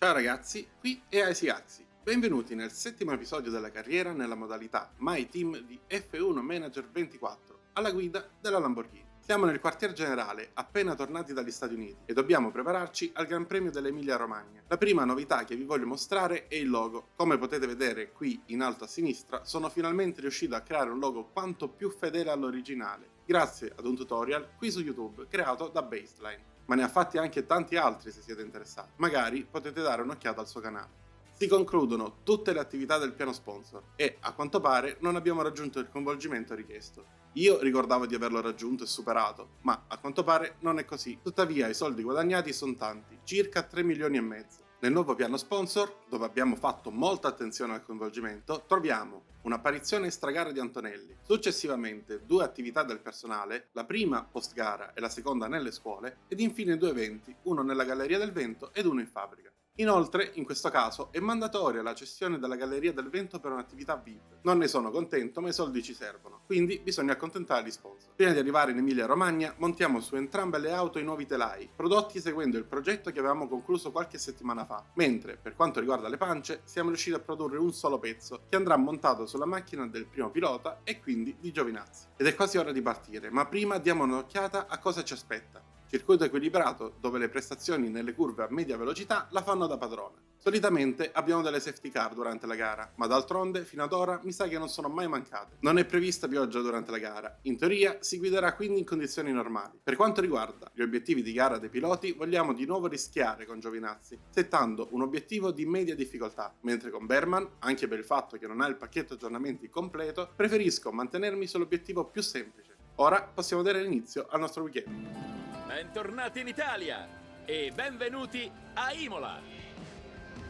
Ciao ragazzi, qui è Icy Axi. Benvenuti nel settimo episodio della carriera nella modalità My Team di F1 Manager 24, alla guida della Lamborghini. Siamo nel quartier generale, appena tornati dagli Stati Uniti, e dobbiamo prepararci al Gran Premio dell'Emilia Romagna. La prima novità che vi voglio mostrare è il logo. Come potete vedere qui in alto a sinistra, sono finalmente riuscito a creare un logo quanto più fedele all'originale, grazie ad un tutorial qui su YouTube creato da Baseline. Ma ne ha fatti anche tanti altri se siete interessati. Magari potete dare un'occhiata al suo canale. Si concludono tutte le attività del piano sponsor e, a quanto pare, non abbiamo raggiunto il coinvolgimento richiesto. Io ricordavo di averlo raggiunto e superato, ma a quanto pare non è così. Tuttavia i soldi guadagnati sono tanti, circa 3 milioni e mezzo. Nel nuovo piano sponsor, dove abbiamo fatto molta attenzione al coinvolgimento, troviamo un'apparizione extra gara di Antonelli, successivamente 2 attività del personale, la prima post gara e la seconda nelle scuole, ed infine 2 eventi, uno nella Galleria del Vento ed uno in fabbrica. Inoltre, in questo caso, è mandatoria la cessione della Galleria del Vento per un'attività VIP. Non ne sono contento, ma i soldi ci servono, quindi bisogna accontentare gli sponsor. Prima di arrivare in Emilia Romagna, montiamo su entrambe le auto i nuovi telai, prodotti seguendo il progetto che avevamo concluso qualche settimana fa, mentre, per quanto riguarda le pance, siamo riusciti a produrre un solo pezzo, che andrà montato sulla macchina del primo pilota e quindi di Giovinazzi. Ed è quasi ora di partire, ma prima diamo un'occhiata a cosa ci aspetta. Circuito equilibrato, dove le prestazioni nelle curve a media velocità la fanno da padrona. Solitamente abbiamo delle safety car durante la gara, ma d'altronde fino ad ora mi sa che non sono mai mancate. Non è prevista pioggia durante la gara, in teoria si guiderà quindi in condizioni normali. Per quanto riguarda gli obiettivi di gara dei piloti, vogliamo di nuovo rischiare con Giovinazzi, settando un obiettivo di media difficoltà, mentre con Berman, anche per il fatto che non ha il pacchetto aggiornamenti completo, preferisco mantenermi sull'obiettivo più semplice. Ora possiamo dare inizio al nostro weekend. Bentornati in Italia e benvenuti a Imola!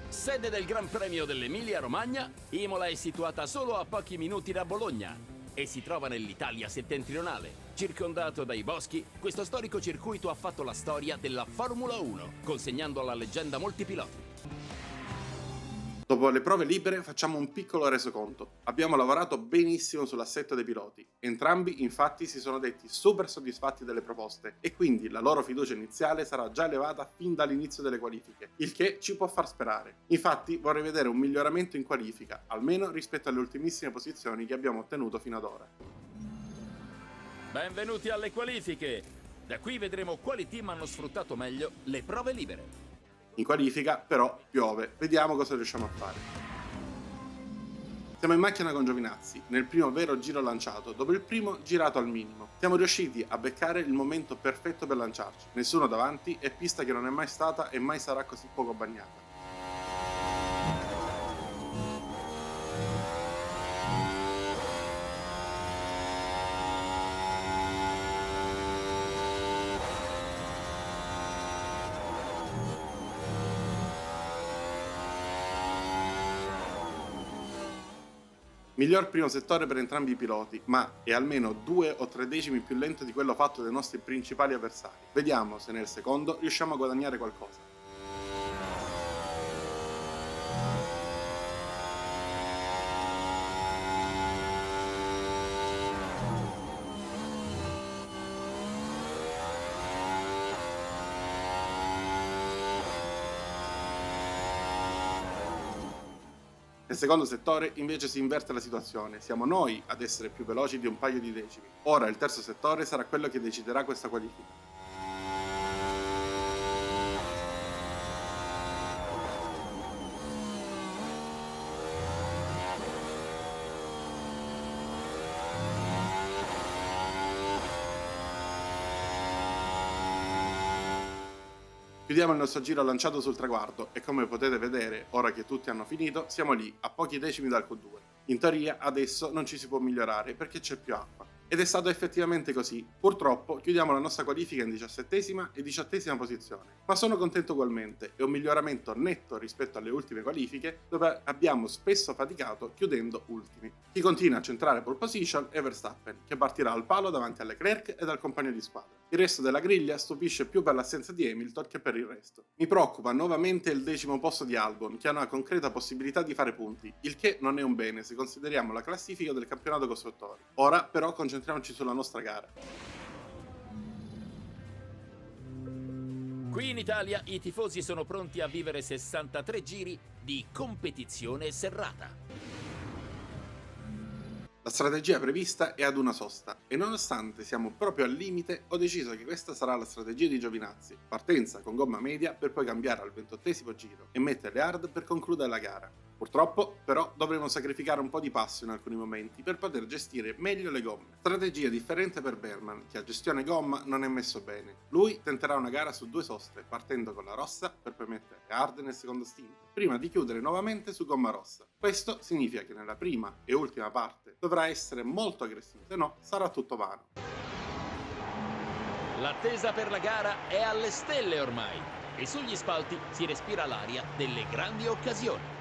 Sede del Gran Premio dell'Emilia Romagna, Imola è situata solo a pochi minuti da Bologna e si trova nell'Italia settentrionale. Circondato dai boschi, questo storico circuito ha fatto la storia della Formula 1, consegnando alla leggenda molti piloti. Dopo le prove libere facciamo un piccolo resoconto. Abbiamo lavorato benissimo sull'assetto dei piloti. Entrambi infatti si sono detti super soddisfatti delle proposte e quindi la loro fiducia iniziale sarà già elevata fin dall'inizio delle qualifiche, il che ci può far sperare. Infatti vorrei vedere un miglioramento in qualifica, almeno rispetto alle ultimissime posizioni che abbiamo ottenuto fino ad ora. Benvenuti alle qualifiche! Da qui vedremo quali team hanno sfruttato meglio le prove libere. In qualifica, però, piove. Vediamo cosa riusciamo a fare. Siamo in macchina con Giovinazzi, nel primo vero giro lanciato, dopo il primo girato al minimo. Siamo riusciti a beccare il momento perfetto per lanciarci. Nessuno davanti e pista che non è mai stata e mai sarà così poco bagnata. Miglior primo settore per entrambi i piloti, ma è almeno 2 o 3 decimi più lento di quello fatto dai nostri principali avversari. Vediamo se nel secondo riusciamo a guadagnare qualcosa. Nel secondo settore invece si inverte la situazione, siamo noi ad essere più veloci di un paio di decimi. Ora il terzo settore sarà quello che deciderà questa qualifica. Chiudiamo il nostro giro lanciato sul traguardo e come potete vedere, ora che tutti hanno finito, siamo lì, a pochi decimi dal Q2. In teoria adesso non ci si può migliorare perché c'è più acqua. Ed è stato effettivamente così. Purtroppo chiudiamo la nostra qualifica in 17ª e 18ª posizione. Ma sono contento ugualmente, è un miglioramento netto rispetto alle ultime qualifiche dove abbiamo spesso faticato chiudendo ultimi. Chi continua a centrare pole position è Verstappen, che partirà al palo davanti a Leclerc e al compagno di squadra. Il resto della griglia stupisce più per l'assenza di Hamilton che per il resto. Mi preoccupa nuovamente il 10° posto di Albon, che ha una concreta possibilità di fare punti, il che non è un bene se consideriamo la classifica del campionato costruttori. Ora però concentriamoci sulla nostra gara. Qui in Italia i tifosi sono pronti a vivere 63 giri di competizione serrata. La strategia prevista è ad una sosta e nonostante siamo proprio al limite ho deciso che questa sarà la strategia di Giovinazzi, partenza con gomma media per poi cambiare al 28esimo giro e mettere le hard per concludere la gara. Purtroppo però dovremo sacrificare un po' di passo in alcuni momenti per poter gestire meglio le gomme. Strategia differente per Berman che a gestione gomma non è messo bene. Lui tenterà una gara su 2 soste partendo con la rossa per poi mettere le hard nel secondo stint prima di chiudere nuovamente su gomma rossa. Questo significa che nella prima e ultima parte dovrà essere molto aggressivo, se no sarà tutto vano. L'attesa per la gara è alle stelle ormai e sugli spalti si respira l'aria delle grandi occasioni.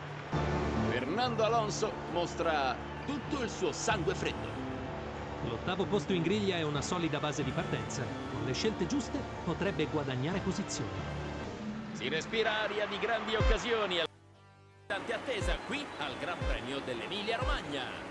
Fernando Alonso mostra tutto il suo sangue freddo. L'8° posto in griglia è una solida base di partenza. Con le scelte giuste potrebbe guadagnare posizioni. Si respira aria di grandi occasioni. Tante attesa qui al Gran Premio dell'Emilia Romagna.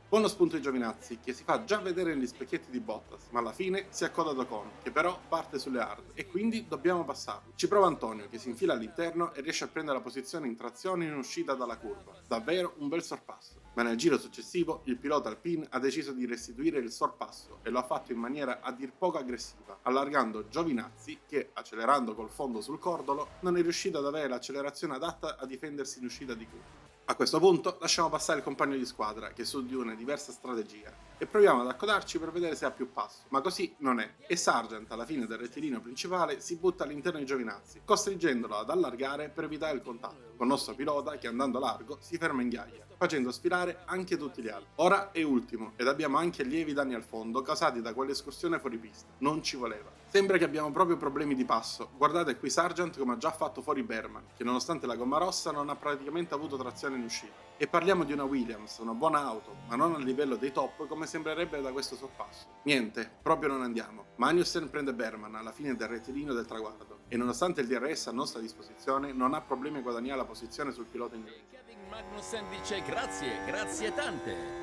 Buono spunto di Giovinazzi che si fa già vedere negli specchietti di Bottas, ma alla fine si accoda ad Ocon che però parte sulle hard e quindi dobbiamo passarlo. Ci prova Antonio che si infila all'interno e riesce a prendere la posizione in trazione in uscita dalla curva. Davvero un bel sorpasso. Ma nel giro successivo il pilota Alpine ha deciso di restituire il sorpasso e lo ha fatto in maniera a dir poco aggressiva, allargando Giovinazzi che, accelerando col fondo sul cordolo, non è riuscito ad avere l'accelerazione adatta a difendersi in uscita di curva. A questo punto lasciamo passare il compagno di squadra che su di una diversa strategia e proviamo ad accodarci per vedere se ha più passo, ma così non è e Sargent alla fine del rettilineo principale si butta all'interno di Giovinazzi, costringendolo ad allargare per evitare il contatto, con il nostro pilota che andando largo si ferma in ghiaia, facendo sfilare anche tutti gli altri. Ora è ultimo ed abbiamo anche lievi danni al fondo causati da quell'escursione fuori pista, non ci voleva. Sembra che abbiamo proprio problemi di passo, guardate qui Sargent come ha già fatto fuori Berman, che nonostante la gomma rossa non ha praticamente avuto trazione in uscita. E parliamo di una Williams, una buona auto, ma non a livello dei top come sembrerebbe da questo sorpasso. Niente, proprio non andiamo. Magnussen prende Berman alla fine del rettilineo del traguardo e nonostante il DRS a nostra disposizione non ha problemi a guadagnare la posizione sul pilota inglese. Kevin Magnussen dice grazie tante.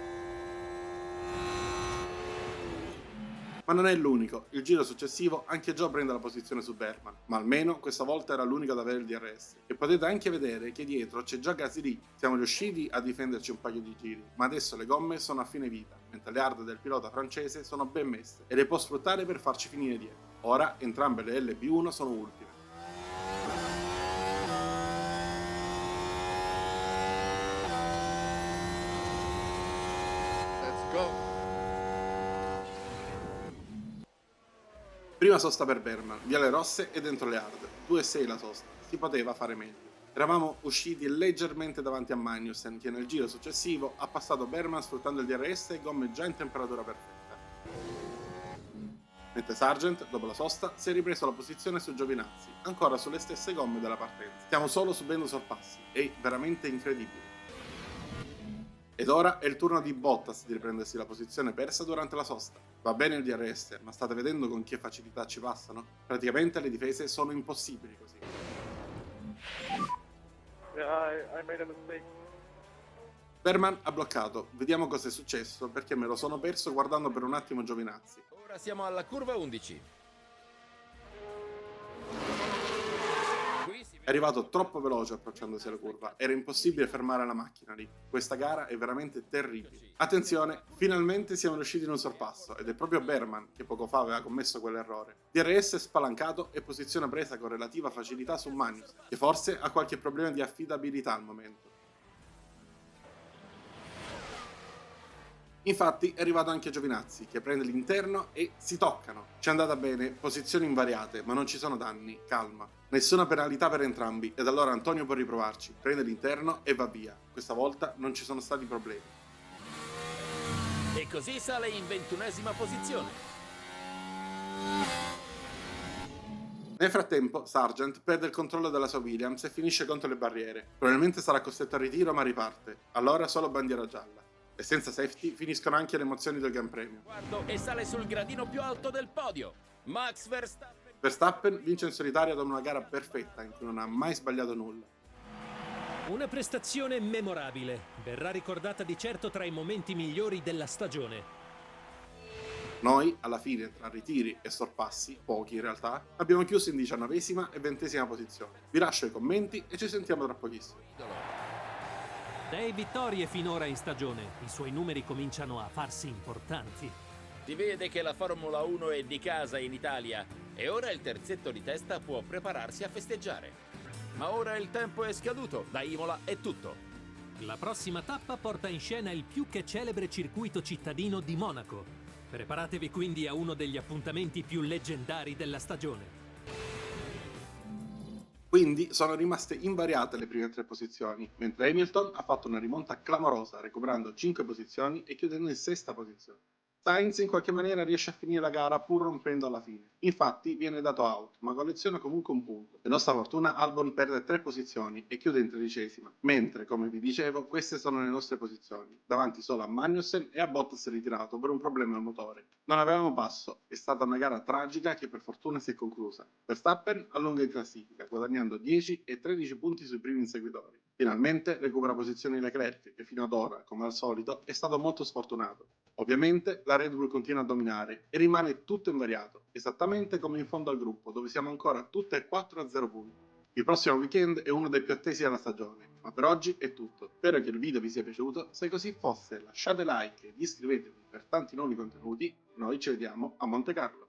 Ma non è l'unico, il giro successivo anche Joe prende la posizione su Berman, ma almeno questa volta era l'unico ad avere il DRS. E potete anche vedere che dietro c'è già Gasly, siamo riusciti a difenderci un paio di giri, ma adesso le gomme sono a fine vita, mentre le hard del pilota francese sono ben messe e le può sfruttare per farci finire dietro. Ora entrambe le LB1 sono ultime. Let's go. Prima sosta per Berman, via le rosse e dentro le hard, 2,6 la sosta, si poteva fare meglio. Eravamo usciti leggermente davanti a Magnussen che nel giro successivo ha passato Berman sfruttando il DRS e gomme già in temperatura perfetta. Mentre Sargent, dopo la sosta, si è ripreso la posizione su Giovinazzi, ancora sulle stesse gomme della partenza. Stiamo solo subendo sorpassi, è veramente incredibile. Ed ora è il turno di Bottas di riprendersi la posizione persa durante la sosta. Va bene il DRS, ma state vedendo con che facilità ci passano? Praticamente le difese sono impossibili così. Yeah, I made a mistake. Berman ha bloccato, vediamo cosa è successo perché me lo sono perso guardando per un attimo Giovinazzi. Ora siamo alla curva 11. Qui si È arrivato troppo veloce approcciandosi alla curva, era impossibile fermare la macchina lì. Questa gara è veramente terribile. Attenzione, finalmente siamo riusciti in un sorpasso ed è proprio Berman che poco fa aveva commesso quell'errore. DRS spalancato e posizione presa con relativa facilità su Magnussen, che forse ha qualche problema di affidabilità al momento. Infatti è arrivato anche Giovinazzi che prende l'interno e si toccano. Ci è andata bene, posizioni invariate, ma non ci sono danni, calma. Nessuna penalità per entrambi ed allora Antonio può riprovarci, prende l'interno e va via. Questa volta non ci sono stati problemi. E così sale in 21esima posizione. Nel frattempo, Sargent perde il controllo della sua Williams e finisce contro le barriere. Probabilmente sarà costretto al ritiro ma riparte. Allora solo bandiera gialla. E senza safety finiscono anche le emozioni del Gran Premio. Guardo e sale sul gradino più alto del podio. Max Verstappen. Verstappen vince in solitaria dopo una gara perfetta in cui non ha mai sbagliato nulla. Una prestazione memorabile, verrà ricordata di certo tra i momenti migliori della stagione. Noi, alla fine, tra ritiri e sorpassi, pochi in realtà, abbiamo chiuso in 19ª e 20ª posizione. Vi lascio i commenti e ci sentiamo tra pochissimo. 6 vittorie finora in stagione. I suoi numeri cominciano a farsi importanti. Si vede che la Formula 1 è di casa in Italia e ora il terzetto di testa può prepararsi a festeggiare. Ma ora il tempo è scaduto, da Imola è tutto. La prossima tappa porta in scena il più che celebre circuito cittadino di Monaco. Preparatevi quindi a uno degli appuntamenti più leggendari della stagione. Quindi sono rimaste invariate le prime 3 posizioni, mentre Hamilton ha fatto una rimonta clamorosa, recuperando 5 posizioni e chiudendo in 6ª posizione. Sainz in qualche maniera riesce a finire la gara pur rompendo alla fine. Infatti viene dato out, ma colleziona comunque un punto. Per nostra fortuna Albon perde 3 posizioni e chiude in 13ª, mentre, come vi dicevo, queste sono le nostre posizioni, davanti solo a Magnussen e a Bottas ritirato per un problema al motore. Non avevamo passo, è stata una gara tragica che per fortuna si è conclusa. Verstappen allunga in classifica, guadagnando 10 e 13 punti sui primi inseguitori. Finalmente recupera posizioni Leclerc, che fino ad ora, come al solito, è stato molto sfortunato. Ovviamente la Red Bull continua a dominare e rimane tutto invariato, esattamente come in fondo al gruppo, dove siamo ancora tutte e 4 a 0 punti. Il prossimo weekend è uno dei più attesi della stagione, ma per oggi è tutto. Spero che il video vi sia piaciuto, se così fosse lasciate like ed iscrivetevi per tanti nuovi contenuti, noi ci vediamo a Monte Carlo.